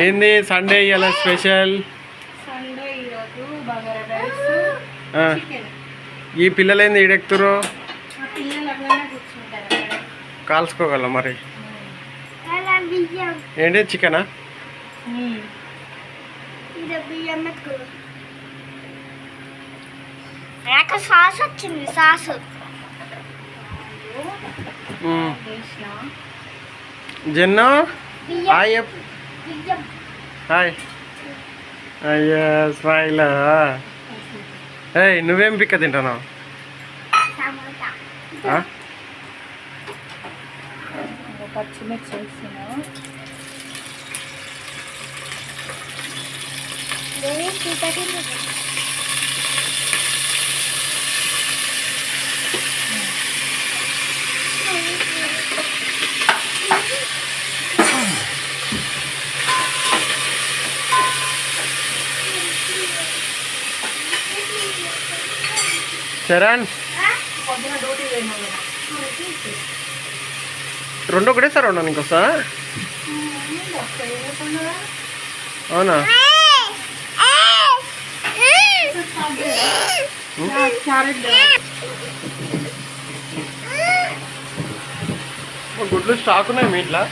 ఏంది సండే ఇలా స్పెషల్? ఈ పిల్లలు ఏంది ఈడెక్కుతారు? కాల్చుకోగల మరి ఏంటి చికెనా? సాస్ వచ్చింది. సాస్ జెన్నో హాయ్ హాయ్. అయ్యా స్మైల్. ఏయ్ నువ్వేం పిక్క తింటున్నావు? పచ్చిమిర్చి వేస్తున్నావు. చరణ్ రెండు ఒకటేసారి ఉన్నా ఇంకొస్తా. అవునా? గుడ్లు స్టాక్ ఉన్నాయి మీ ఇంట్లో?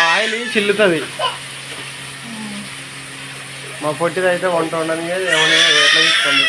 ఆయిల్ చిల్లుతుంది. మా పొట్టిది అయితే వంట ఉండడానికి ఏమైనా ఎట్లా తీసుకోండి.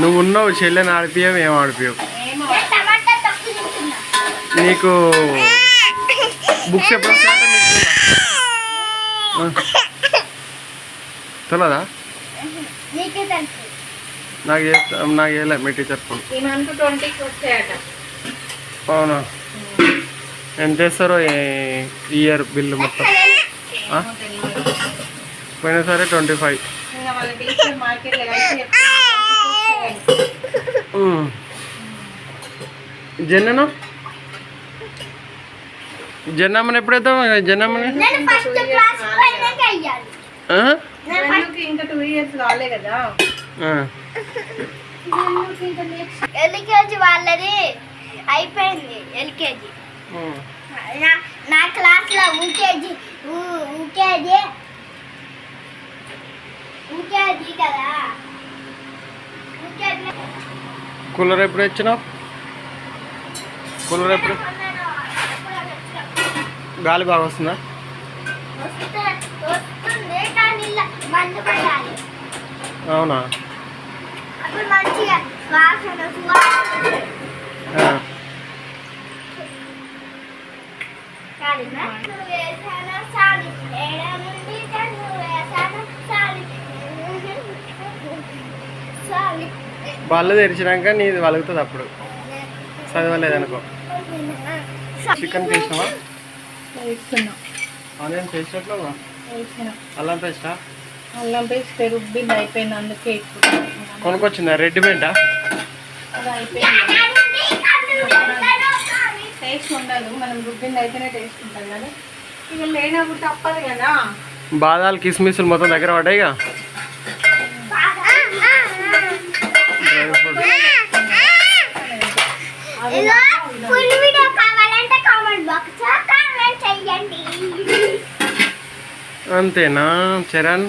నువ్వు ఉన్నావు చెల్లెని ఆడిపియవు, ఏం ఆడిపియవు. నీకు బుక్స్ ఎప్పుడు వస్తాయంటే తెలియదా? నాకు చేయలే మీ టీచర్ ఫోన్. అవునా? ఎంత చేస్తారో ఇయర్ బిల్లు మొత్తం? పోయినా సరే 25. జన్నను జన్నమ్మని ఎప్పుడైతే జన్నమ్మని ఇంకా 2 years రాలే కదా. ఎల్కేజీ వాళ్ళది అయిపోయింది. ఎల్కేజీ నా క్లాస్లో యూకేజీ కదా. కూలర్ ఎప్పుడు ఇచ్చినావు? కూలర్ ఎప్పుడు? గాలి బాగా వస్తుందా? అవునా? బళ్ళు తెరిచినాక నీది వలుగుతుంది. అప్పుడు చదవలేదనుకో. చికెన్ చేసినావా? ఆనియన్ చేసినట్లు అల్లం పేస్టా? అల్లం పేస్ట్ రుబ్బింది అయిపోయింది. అందుకే కొనుక్కొచ్చిందా రెడీమేడా? టేస్ట్ ఉండదు. మనం రుబ్బింది అయితేనే టేస్ట్ ఉంటుంది కదా. ఇక లేనప్పుడు తప్పదు కదా. బాదాలు కిస్మిస్లు మొత్తం దగ్గర పడ్డాయిగా. అంతేనా చరణ్?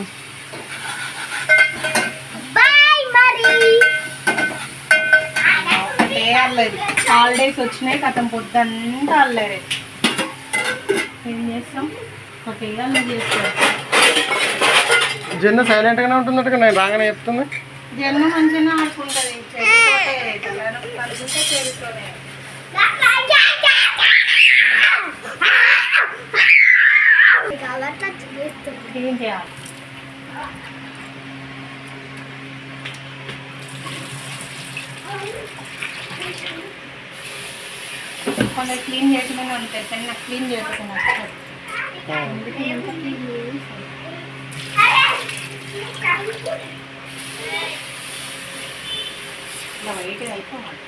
హాలిడేస్ వచ్చినాయి కథం పొద్దంతా అల్లరే. ఏం చేస్తాం? జన్న సైలెంట్గానే ఉంటున్నట్టుగా నేను రాగానే చెప్తుంది. జన్మ మంచిగా ఆడుకుంటుంది. ఏం చేయాలి? కొందరు క్లీన్ చేయకుండా ఉంటారు కానీ నాకు క్లీన్ చేయకుండా అందుకే ఎంత క్లీన్ ఇలా వైట్గా అయిపోవాలి.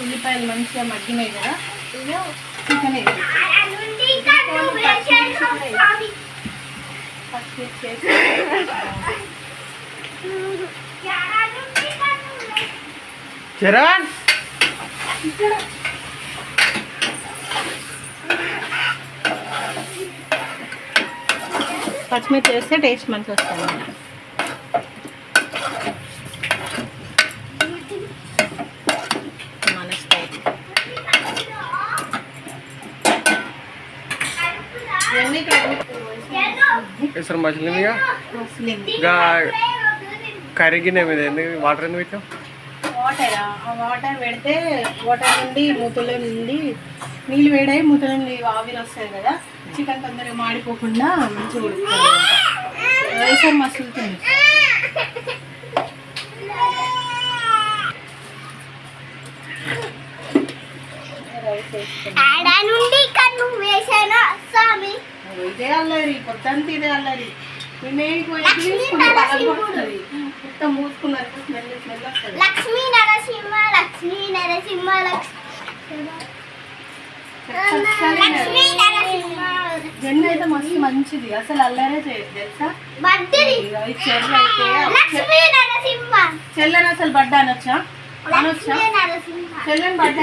ఉల్లిపాయలు మంచిగా మగ్గినాయి కదా, చికెన్ చరణ్ పచ్చిమిర్చి వేస్తే టేస్ట్ మంచిగా వస్తుంది. మన స్టైల్ ఎసరు మసిలిందిగా కరిగినవి వాటర్ ఎందుకు పెట్టాం? వాటరా, ఆ వాటర్ పెడితే వాటర్ నుండి మూతల నుండి నీళ్ళు వేడాయి, మూతల నుండి ఆవిరి వస్తాయి కదా, చికెన్ తొందరగా మాడిపోకుండా మంచిగా ఉడుకుతుంది అనమాట. రైస్ మసులుతుంది. ఇదే అల్లరి, పొద్దంతా ఇదే అల్లరి. మొత్తం మూసుకున్నారు, స్మెల్ స్మెల్ వస్తుంది. లక్ష్మీ నరసింహ లక్ష్మీ నరసింహ లక్ష్మీ నరసింహ. జెన్న అయితే మస్తు మంచిది, అసలు అల్లరే చేయదు తెలుసా. చెల్లని అసలు బడ్డా అనొచ్చా? అనొచ్చా? చెల్లని బడ్డా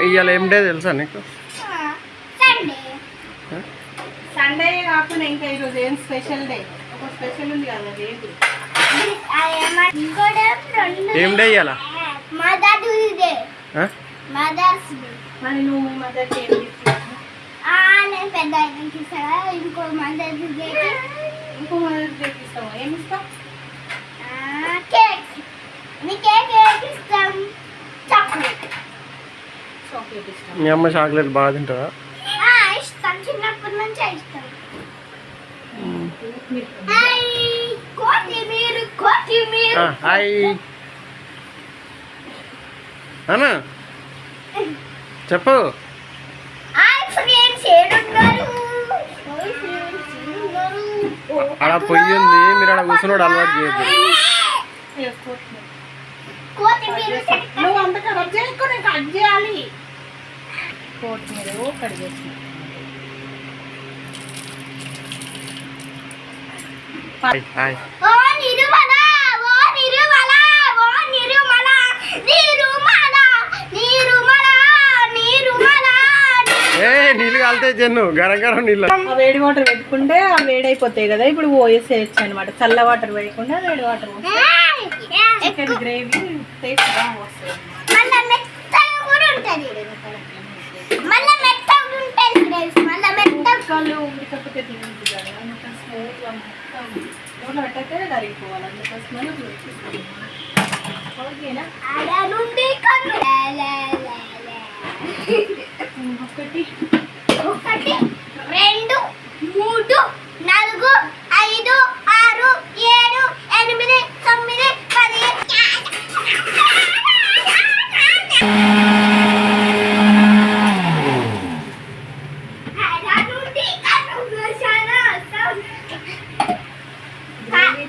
ఇవాళ ఏం డే తెలుసా నీకు? సండే కాకుండా ఇంకా ఈరోజు ఏం స్పెషల్ డే? ఒక స్పెషల్ ఉంది కదా, ఏంటి? ఏం డే ఇవాళ? Mother's day. మరి నువ్వు మీ మదర్కి ఏం ఇస్తావు? నేను పెద్ద ఇస్తారా? ఇంకో మదర్స్ డేకి ఇంకో మదర్స్ డేకి ఇస్తావా? ఏమి ఇస్తావు? కేక్. కేక్ ఇస్తాం. చాక్లెట్. చాక్లెట్ ఇస్తాం. మీ అమ్మ చాక్లెట్ బాగా తింటారా? ఇస్తాం, చిన్నప్పటి నుంచే ఇస్తాం. హాయ్ అన్నా చెప్పు. అలా పొయ్యి ఉంది, మీరు అలా కూర్చున్నాడు అలవాటు చేయొద్దు. నువ్వు అంత ఖరాబ్ చేసుకో, నేను కట్ చేయాలి. కొత్తిమీర కడిగేసి నీళ్ళు కాలితే జన్ను గరం గరం నీళ్ళు. వేడి వాటర్ పెట్టుకుంటే ఆ వేడైపోతాయి కదా, ఇప్పుడు పోసేయచ్చు అనమాట. చల్ల వాటర్ వేయకుండా వేడి వాటర్ చికెన్ గ్రేవీ టేస్ట్ బాగా వస్తుంది. ఉడికపోతే తినదు కదా, మొత్తం స్మూత్గా మొత్తం నోట్లో పెట్టతే కరిగిపోవాలి. అందుకోసమని ఓకేనా? ఒకటి 1 2 3 4 5 6 7 8 9 10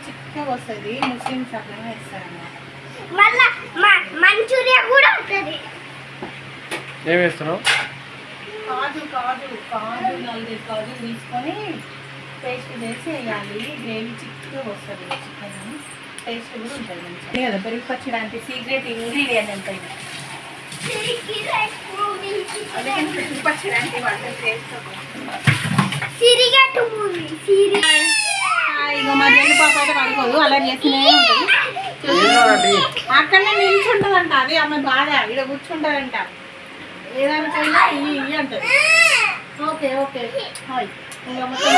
చిక్కగా వస్తుంది. ముస్లిమ్స్ అట్లనే వేస్తారన్నమాట. మళ్ళా మంచూరియా కూడా ఉంటుంది. ఏం వేస్తున్నావు? కాజు 4 కాజు తీసుకొని పేస్ట్ చేసి వేయాలి. గ్రేవీ చిక్కగా వస్తుంది. చికెన్ టేస్ట్ కూడా ఉంటుంది మంచిగా కదా. పెరుగు పచ్చడి అంటే సీక్రెట్ ఇంగ్రీడియంట్ ఎంత పెరుగు పచ్చడి అంటే వంటలు చేస్తాము. ఇక మా జల్లి పాప అయితే పడుకోదు, అలా చేస్తూనే ఉంటుంది. అక్కడనే నిల్చుంటుందంట, అది ఆమె బాధ. ఇక్కడ కూర్చుంటారంట, ఏదానికైనా ఇవి అంటారు. Okay okay hi. ఇంకా మొత్తం